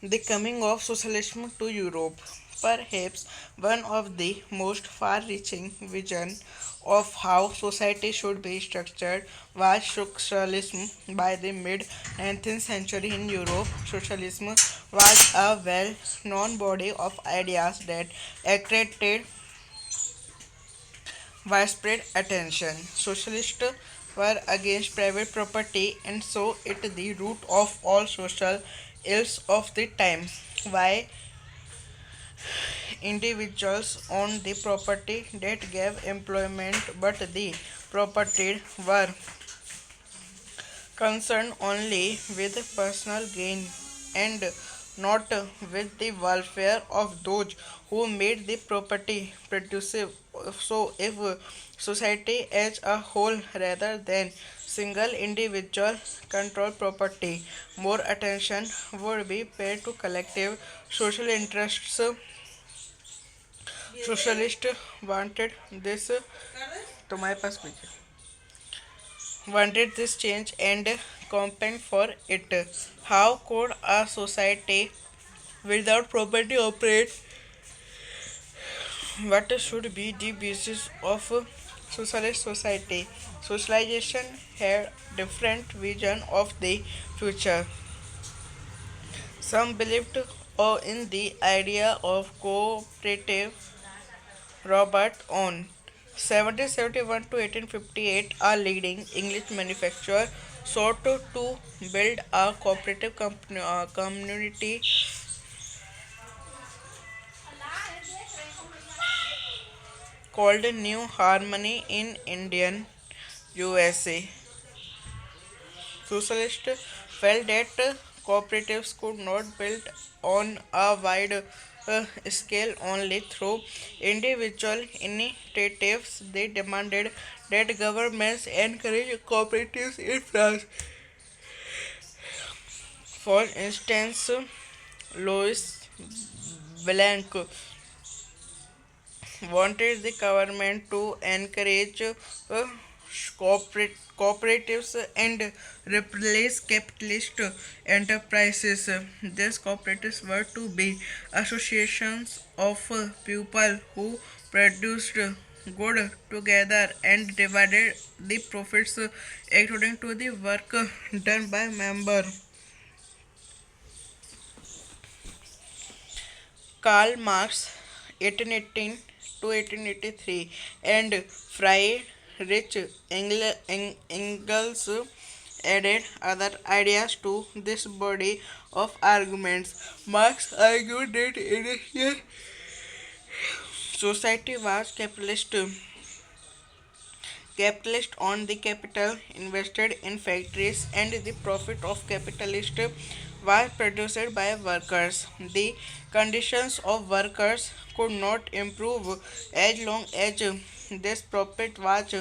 The coming of socialism to Europe, perhaps one of the most far-reaching visions of how society should be structured, was socialism. By the mid-19th century in Europe, socialism was a well-known body of ideas that attracted widespread attention. Socialists were against private property and so it the root of all social ills of the time. Why individuals own the property that gave employment, but the property were concerned only with personal gain and not with the welfare of those who made the property producive. So, if society as a whole rather than single individual control property, more attention would be paid to collective social interests. Socialists wanted this तुम्हारे पास भी wanted this change and campaigned for it. How could a society without property operate? What should be the basis of a socialist society? Socialization had different vision of the future. Some believed in the idea of cooperative. Robert Owen, 1771 to 1858, a leading English manufacturer, sought to build a cooperative community called New Harmony in Indian USA. Socialists felt that cooperatives could not build on a wide scale only through individual initiatives. They demanded that governments encourage cooperatives in France. For instance, Louis Blanc wanted the government to encourage cooperatives and replace capitalist enterprises. These cooperatives were to be associations of people who produced good together and divided the profits according to the work done by member. Karl Marx (1818 to 1883) and Friedrich Engels added other ideas to this body of arguments. Marx argued that initial society was capitalist on the capital invested in factories and the profit of capitalist was produced by workers. The conditions of workers could not improve as long as this profit was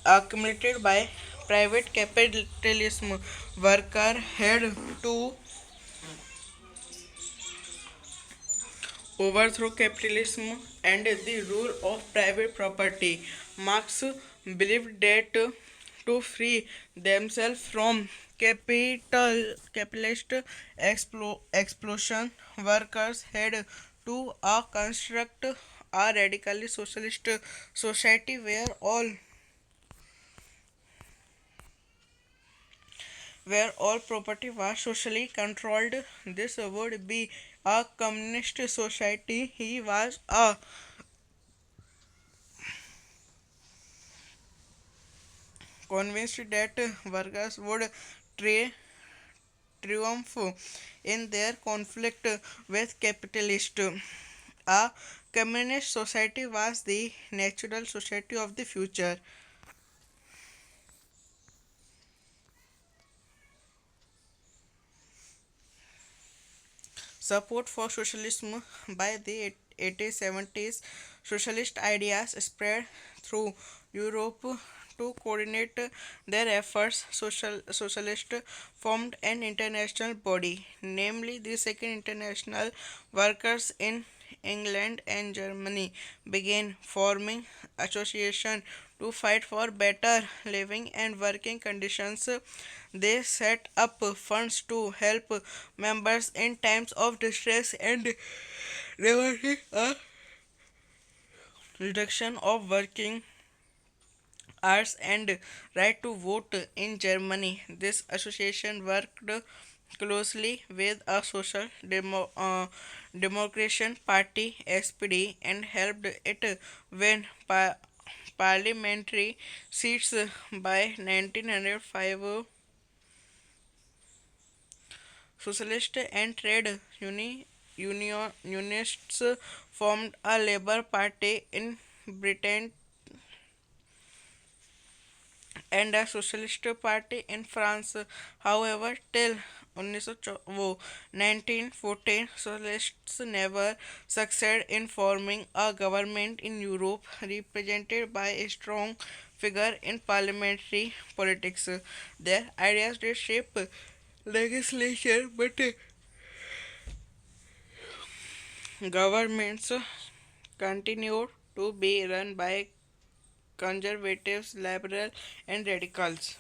accumulated by private capitalism. Worker had to overthrow capitalism and the rule of private property. Marx believed that to free themselves from capitalist explosion, workers had to construct a radically socialist society where all property was socially controlled. This would be a communist society. He was a convinced that workers would tri- triumph in their conflict with capitalists. A communist society was the natural society of the future. Support for socialism by the 1870s, socialist ideas spread through Europe to coordinate their efforts. Socialists formed an international body, namely the Second International Workers in England and Germany began forming associations to fight for better living and working conditions. They set up funds to help members in times of distress and demanding a reduction of working hours and right to vote in Germany. This association worked closely with a Democratic Party (SPD) and helped it win parliamentary seats by 1905. Socialists and unionists formed a Labour Party in Britain and a Socialist Party in France. However, till 1914, Socialists never succeeded in forming a government in Europe represented by a strong figure in parliamentary politics. Their ideas did shape legislation, but governments continued to be run by conservatives, liberals, and radicals.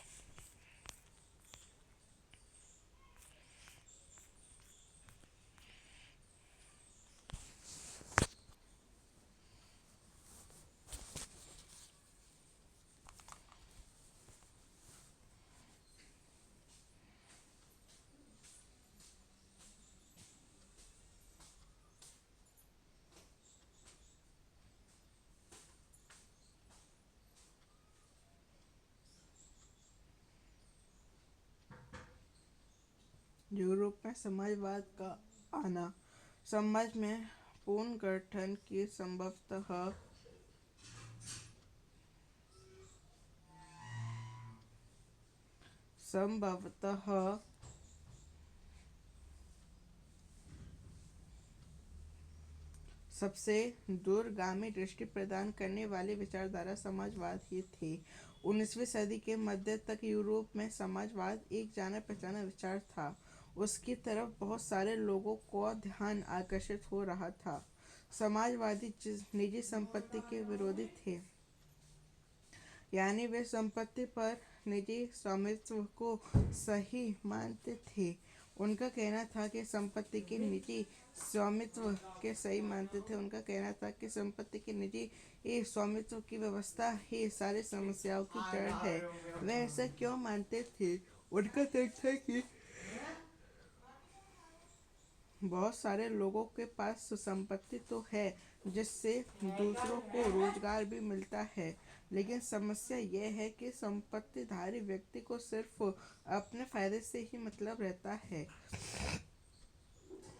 Europe में समाजवाद का आना समाज में पुनर्गठन की संभवतः सबसे दूरगामी दृष्टि प्रदान करने वाली विचारधारा समाजवाद ही थी। 19वीं सदी के मध्य तक यूरोप में समाजवाद एक जाना पहचाना विचार था। उसकी तरफ बहुत सारे लोगों को ध्यान आकर्षित हो रहा था। समाजवादी निजी संपत्ति के विरोधी थे, यानी वे संपत्ति पर निजी स्वामित्व को सही मानते थे। उनका कहना था कि संपत्ति के निजी स्वामित्व के सही मानते थे उनका कहना था कि संपत्ति के निजी स्वामित्व की व्यवस्था ही सारी समस्याओं की जड़ है। वे ऐसा क्यों मानते थे? उनका तर्क था कि बहुत सारे लोगों के पास संपत्ति तो है जिससे दूसरों को रोजगार भी मिलता है, लेकिन समस्या यह है कि संपत्तिधारी व्यक्ति को सिर्फ अपने फायदे से ही मतलब रहता है।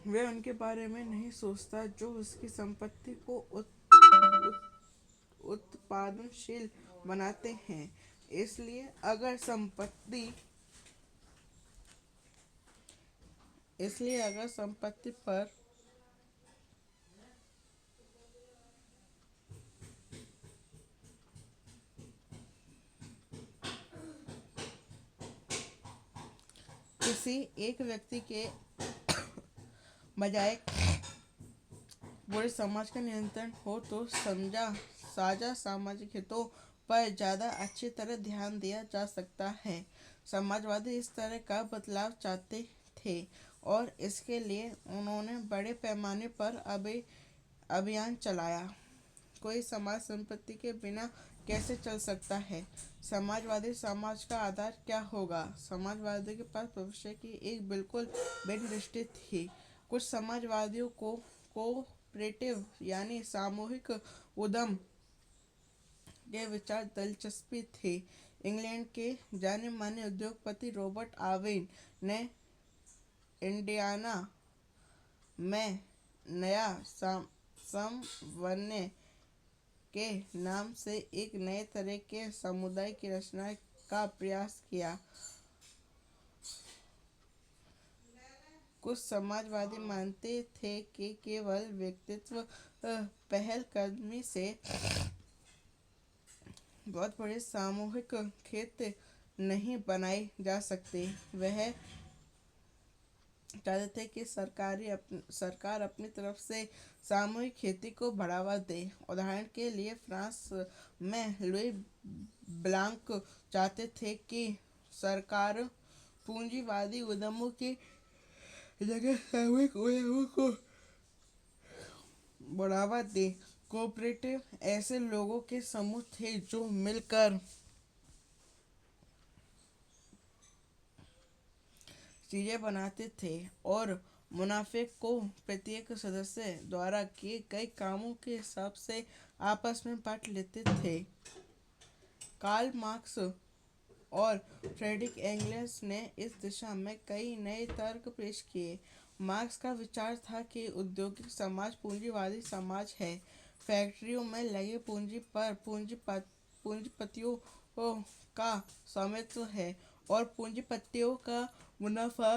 वह उनके बारे में नहीं सोचता जो उसकी संपत्ति को उत्पादनशील बनाते हैं। इसलिए अगर संपत्ति पर किसी एक व्यक्ति के बजाय पूरे समाज का नियंत्रण हो तो साझा सामाजिक हितों पर ज़्यादा अच्छी तरह ध्यान दिया जा सकता है। समाजवादी इस तरह का बदलाव चाहते थे और इसके लिए उन्होंने बड़े पैमाने पर अभियान चलाया। कोई समाज संपत्ति के बिना कैसे चल सकता है? समाजवादी समाज का आधार क्या होगा? समाजवादियों के पास भविष्य की एक बिल्कुल भिन्न दृष्टि थी। कुछ समाजवादियों को कोऑपरेटिव यानी सामूहिक उद्यम के विचार दिलचस्पी थे। इंग्लैंड के जाने माने उद्योगपति रॉबर्ट आवेन ने इंडियाना में नया समन्वय के नाम से एक नए तरह के समुदाय की रचना का प्रयास किया। कुछ समाजवादी मानते थे कि केवल व्यक्तित्व पहलकदमी से बहुत बड़े सामूहिक खेत नहीं बनाए जा सकते। वह चाहते थे कि सरकार अपनी तरफ से सामूहिक खेती को बढ़ावा दे। उदाहरण के लिए फ्रांस में लुई ब्लांक चाहते थे कि सरकार पूंजीवादी उद्यमों की जगह सामूहिक उद्यमों को बढ़ावा दे। कोऑपरेटिव ऐसे लोगों के समूह थे जो मिलकर चीजें बनाते थे और मुनाफे को प्रत्येक सदस्य द्वारा किए गए कामों के हिसाब से आपस में बांट लेते थे। कार्ल मार्क्स और फ्रेडरिक एंगल्स ने इस दिशा में कई नए तर्क पेश किए। मार्क्स का विचार था कि औद्योगिक समाज पूंजीवादी समाज है। फैक्ट्रियों में लगे पूंजी पर पूंजीपतियों का स्वामित्व है और पूंजीपतियों का मुनाफा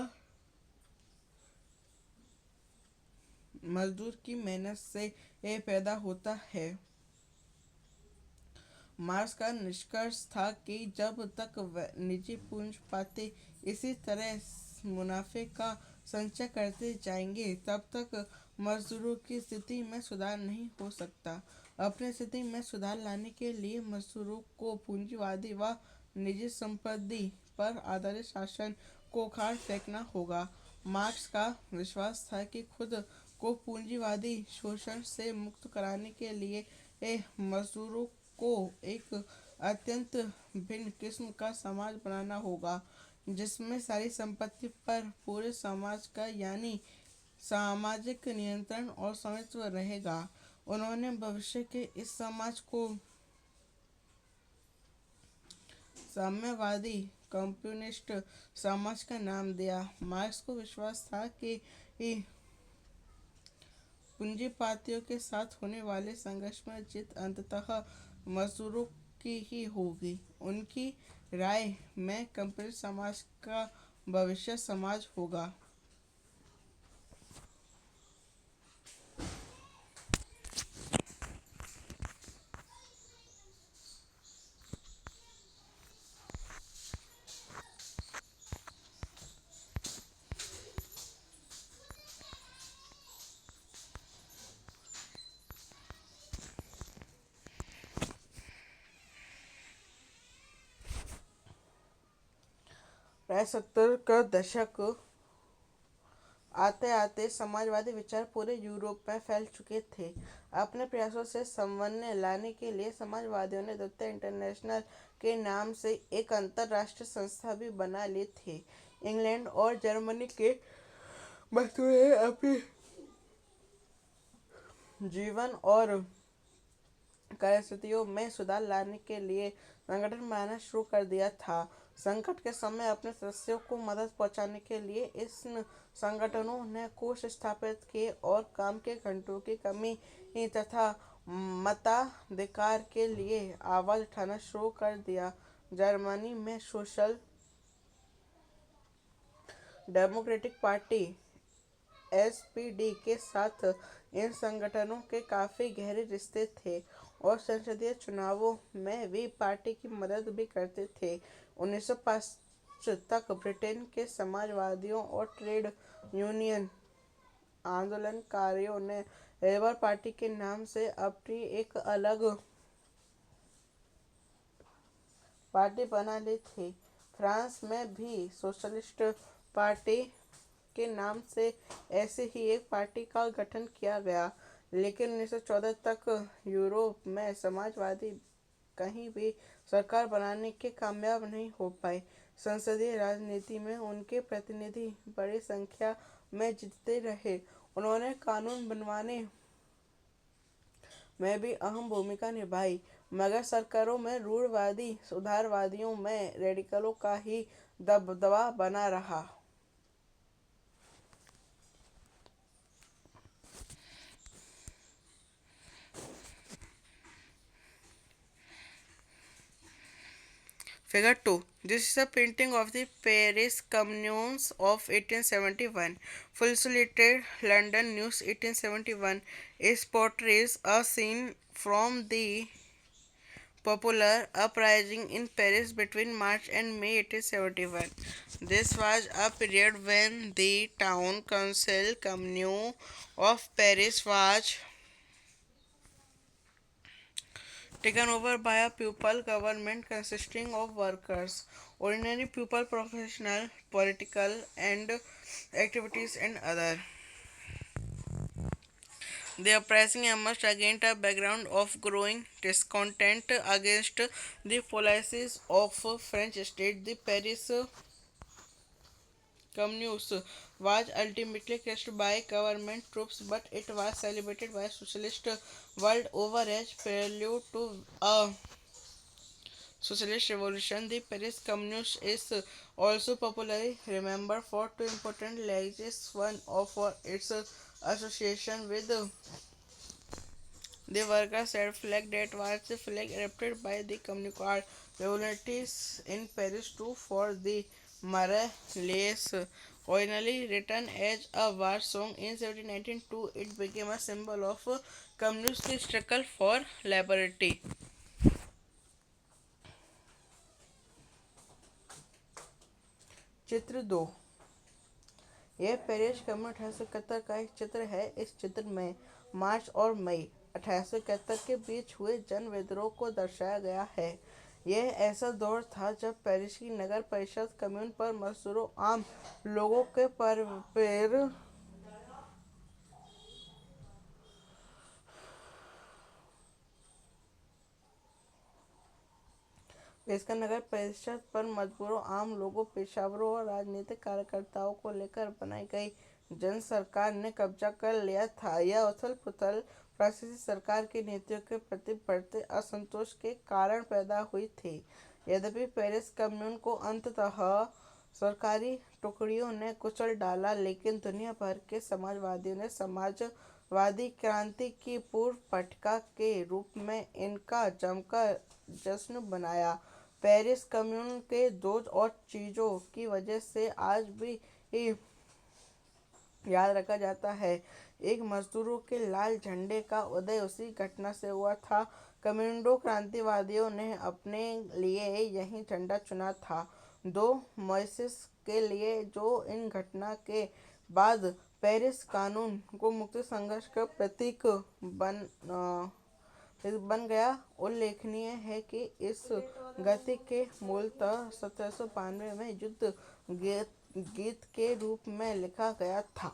मजदूर की मेहनत से पैदा होता है। मार्क्स का निष्कर्ष था कि जब तक निजी पूंजीपति इसी तरह मुनाफे का संचय करते जाएंगे तब तक मजदूरों की स्थिति में सुधार नहीं हो सकता। अपनी स्थिति में सुधार लाने के लिए मजदूरों को पूंजीवादी व निजी संपत्ति पर आधारित शासन को उखाड़ फेंकना होगा। मार्क्स का विश्वास था कि खुद को पूंजीवादी शोषण से मुक्त कराने के लिए मजदूरों को एक अत्यंत भिन्न किस्म का समाज बनाना होगा जिसमें सारी संपत्ति पर पूरे समाज का यानी सामाजिक नियंत्रण और स्वामित्व रहेगा। उन्होंने भविष्य के इस समाज को साम्यवादी कम्युनिस्ट समाज का नाम दिया। मार्क्स को विश्वास था कि पूंजीपतियों के साथ होने वाले संघर्ष में जीत अंततः मजदूरों की ही होगी। उनकी राय में कम्युनिस्ट समाज का भविष्य समाज होगा। प्राय 70 का दशक आते आते समाजवादी विचार पूरे यूरोप में फैल चुके थे। अपने प्रयासों से समन्वय लाने के लिए समाजवादियों ने द्वितीय इंटरनेशनल के नाम से एक अंतरराष्ट्रीय संस्था भी बना ली थी। इंग्लैंड और जर्मनी के मजदूरों ने अपनी जीवन और परिस्थितियों में सुधार लाने के लिए संगठन बनाना शुरू कर दिया था। संकट के समय अपने सदस्यों को मदद पहुंचाने के लिए इन संगठनों ने कोष स्थापित किए और काम के घंटों की कमी तथा मताधिकार के लिए आवाज उठाना शुरू कर दिया। जर्मनी में सोशल डेमोक्रेटिक पार्टी एसपीडी के साथ इन संगठनों के काफी गहरे रिश्ते थे और संसदीय चुनावों में भी पार्टी की मदद भी करते थे। 1905 तक ब्रिटेन के समाजवादियों और ट्रेड यूनियन आंदोलनकारियों ने लेबर पार्टी के नाम से अपनी एक अलग पार्टी बना ली थी। फ्रांस में भी सोशलिस्ट पार्टी के नाम से ऐसे ही एक पार्टी का गठन किया गया, लेकिन 1914 तक यूरोप में समाजवादी कहीं भी सरकार बनाने के कामयाब नहीं हो पाए। संसदीय राजनीति में उनके प्रतिनिधि बड़ी संख्या में जीतते रहे। उन्होंने कानून बनवाने में भी अहम भूमिका निभाई, मगर सरकारों में रूढ़िवादी सुधारवादियों में रेडिकलों का ही दबदबा बना रहा। Figure 2. This is a painting of the Paris Communes of 1871. Full Illustrated London News 1871 is portrays a scene from the popular uprising in Paris between March and May 1871. This was a period when the town council commune of Paris was taken over by a pupil government consisting of workers, ordinary pupil, professional, political, and activities, and other. The uprising emerged against a background of growing discontent against the policies of French state. The Paris Commune was ultimately crushed by government troops, but it was celebrated by socialists world over as prelude to a socialist revolution. The Paris Commune is also popularly remembered for two important legacies. One for its association with the workers' red flag that was the flag adopted by the Communist revolutionists in Paris too for the Marseillaise. Originally written as a war song in 1792, it became a symbol of communist struggle for liberty. चित्र दो, यह Paris commune 1871 का एक चित्र है। इस चित्र में मार्च और मई 1871 के बीच हुए जन विद्रोह को दर्शाया गया है। यह ऐसा दौर था जब पेरिस की नगर परिषद कम्यून पर मजदूरों आम लोगों के पर इसका नगर परिषद पर मजदूरों आम लोगों पेशेवरों और राजनीतिक कार्यकर्ताओं को लेकर बनाई गई जन सरकार ने कब्जा कर लिया था। यह उथल पुथल फ्रांसीसी सरकार की नीतियों के प्रति बढ़ते असंतोष के कारण पैदा हुई थी। यद्यपि पेरिस कम्यून को अंततः सरकारी टुकड़ियों ने कुचल डाला, लेकिन दुनिया भर के समाजवादियों ने समाजवादी क्रांति की पूर्व पट्टिका के रूप में इनका जमकर जश्न मनाया। पेरिस कम्यून के दो और चीज़ों की वजह से आज भी याद रखा जाता है। एक, मजदूरों के लाल झंडे का उदय उसी घटना से हुआ था। कम्युनिस्ट क्रांतिवादियों ने अपने लिए यही झंडा चुना था। दो, मोइसेस के लिए जो इन घटना के बाद पेरिस कानून को मुक्ति संघर्ष का प्रतीक बन गया। उल्लेखनीय है कि इस गति के मूलतः 1792 में युद्ध गीत के रूप में लिखा गया था।